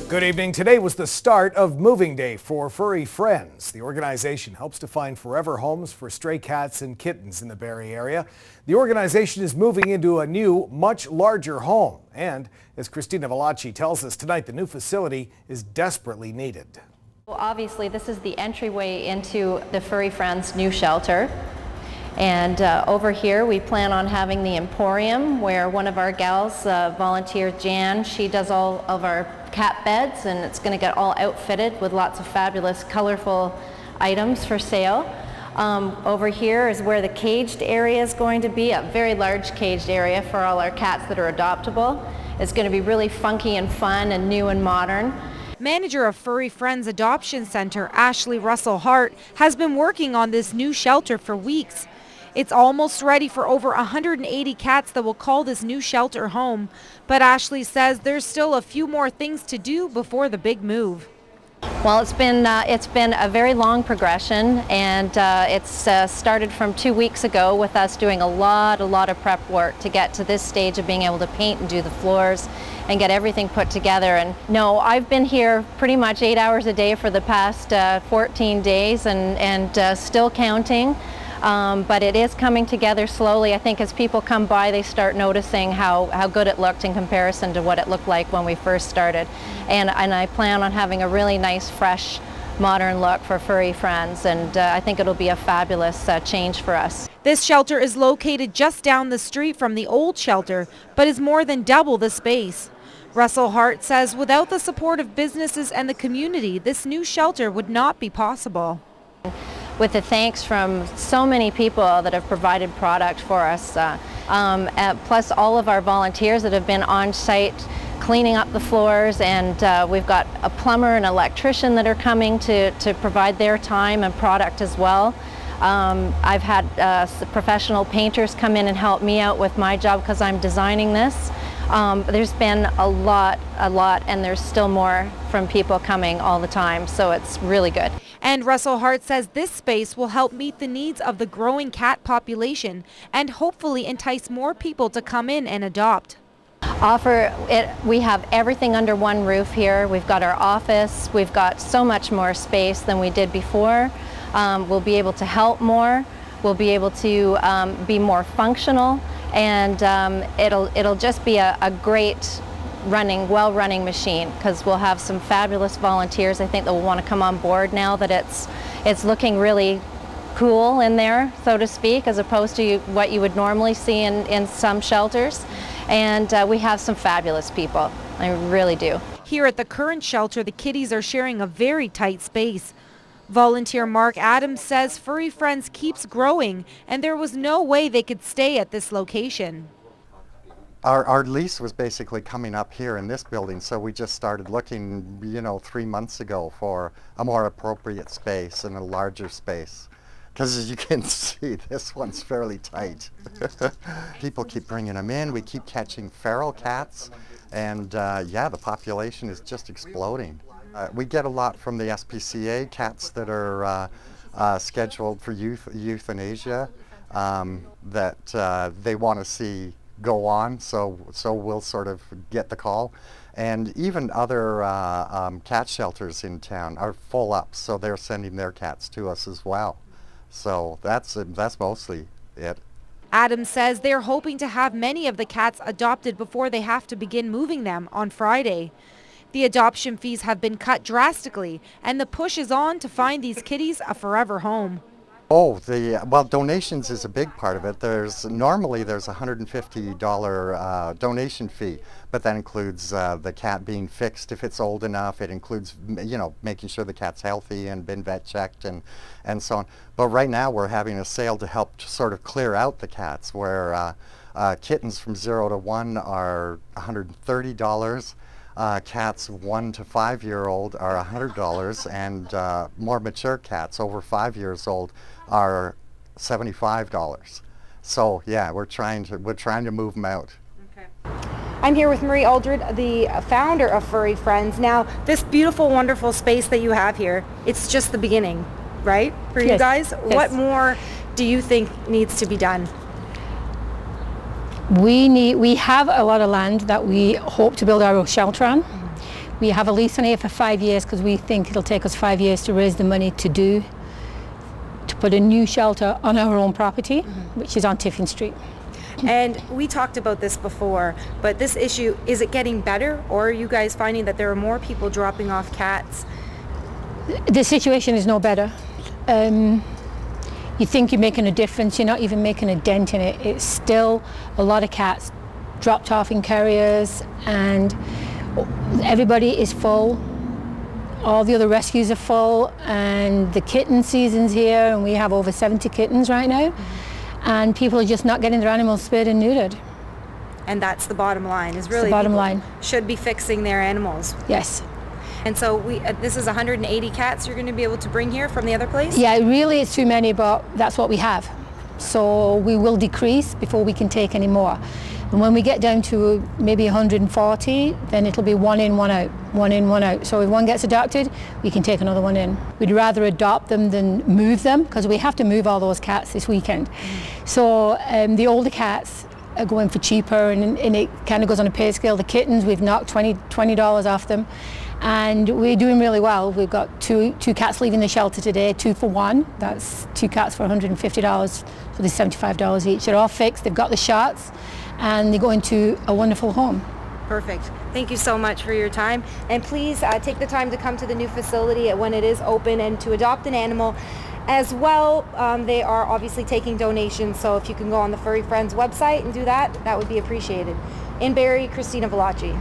Good evening. Today was the start of moving day for Furry Friends. The organization helps to find forever homes for stray cats and kittens in the Barrie area. The organization is moving into a new, much larger home. And as Christina Velocci tells us tonight, the new facility is desperately needed. Well, obviously, this is the entryway into the Furry Friends new shelter. And over here we plan on having the emporium where one of our gals, volunteer Jan, she does all of our cat beds, and it's going to get all outfitted with lots of fabulous colorful items for sale. Over here is where the caged area is going to be, a very large caged area for all our cats that are adoptable. It's going to be really funky and fun and new and modern. Manager of Furry Friends Adoption Center, Ashley Russell Hart, has been working on this new shelter for weeks. It's almost ready for over 180 cats that will call this new shelter home. But Ashley says there's still a few more things to do before the big move. Well, it's been a very long progression, and it's started from 2 weeks ago with us doing a lot of prep work to get to this stage of being able to paint and do the floors and get everything put together. And no, I've been here pretty much 8 hours a day for the past 14 days and still counting. But it is coming together slowly. I think as people come by, they start noticing how good it looked in comparison to what it looked like when we first started. And I plan on having a really nice, fresh, modern look for Furry Friends, and I think it'll be a fabulous change for us. This shelter is located just down the street from the old shelter, but is more than double the space. Russell Hart says without the support of businesses and the community, this new shelter would not be possible. With the thanks from so many people that have provided product for us, plus all of our volunteers that have been on site cleaning up the floors, and we've got a plumber and electrician that are coming to provide their time and product as well. I've had professional painters come in and help me out with my job because I'm designing this. There's been a lot, and there's still more from people coming all the time, so it's really good. And Russell Hart says this space will help meet the needs of the growing cat population and hopefully entice more people to come in and adopt. We have everything under one roof here. We've got our office, we've got so much more space than we did before. We'll be able to help more, we'll be able to be more functional, and it'll just be a great well-running machine, because we'll have some fabulous volunteers, I think, that will want to come on board now that it's looking really cool in there, so to speak, as opposed to what you would normally see in some shelters. And we have some fabulous people, I really do. Here at the current shelter, the kitties are sharing a very tight space. Volunteer Mark Adams says Furry Friends keeps growing, and there was no way they could stay at this location. Our lease was basically coming up here in this building, so we just started looking, 3 months ago for a more appropriate space and a larger space. Because as you can see, this one's fairly tight. People keep bringing them in, we keep catching feral cats, and yeah, the population is just exploding. We get a lot from the SPCA, cats that are scheduled for euthanasia that they want to see go on, so we'll sort of get the call. And even other cat shelters in town are full up, so they're sending their cats to us as well. So that's mostly it. Adams says they're hoping to have many of the cats adopted before they have to begin moving them on Friday. The adoption fees have been cut drastically, and the push is on to find these kitties a forever home. Oh, well, donations is a big part of it. Normally there's a $150 donation fee, but that includes the cat being fixed if it's old enough. It includes, making sure the cat's healthy and been vet checked and so on. But right now we're having a sale to help sort of clear out the cats, where kittens from 0 to 1 are $130. Cats 1 to 5 year old are $100, and more mature cats over 5 years old are $75. So yeah, we're trying to move them out. Okay. I'm here with Marie Aldred, the founder of Furry Friends. Now, this beautiful, wonderful space that you have here, it's just the beginning, right? For you guys, Yes. What more do you think needs to be done? We have a lot of land that we hope to build our shelter on, We have a lease on here for 5 years because we think it'll take us 5 years to raise the money to put a new shelter on our own property, which is on Tiffin Street. And we talked about this before, but this issue, is it getting better, or are you guys finding that there are more people dropping off cats? The situation is no better. You think you're making a difference, you're not even making a dent in it. It's still a lot of cats dropped off in carriers, and everybody is full. All the other rescues are full, and the kitten season's here, and we have over 70 kittens right now. And people are just not getting their animals spayed and neutered. And that's the bottom line, is really the bottom people line. Should be fixing their animals. Yes. And so this is 180 cats you're going to be able to bring here from the other place? Yeah, really it's too many, but that's what we have. So we will decrease before we can take any more. And when we get down to maybe 140, then it'll be one in, one out, one in, one out. So if one gets adopted, we can take another one in. We'd rather adopt them than move them, because we have to move all those cats this weekend. So the older cats are going for cheaper, and it kind of goes on a pay scale. The kittens, we've knocked $20 off them, and we're doing really well. We've got two cats leaving the shelter today, 2 for 1. That's 2 cats for $150, so they're $75 each. They're all fixed, they've got the shots, and they go into a wonderful home. Perfect. Thank you so much for your time. And please take the time to come to the new facility when it is open and to adopt an animal as well. They are obviously taking donations, so if you can go on the Furry Friends website and do that, that would be appreciated. In Barrie, Christina Velocci.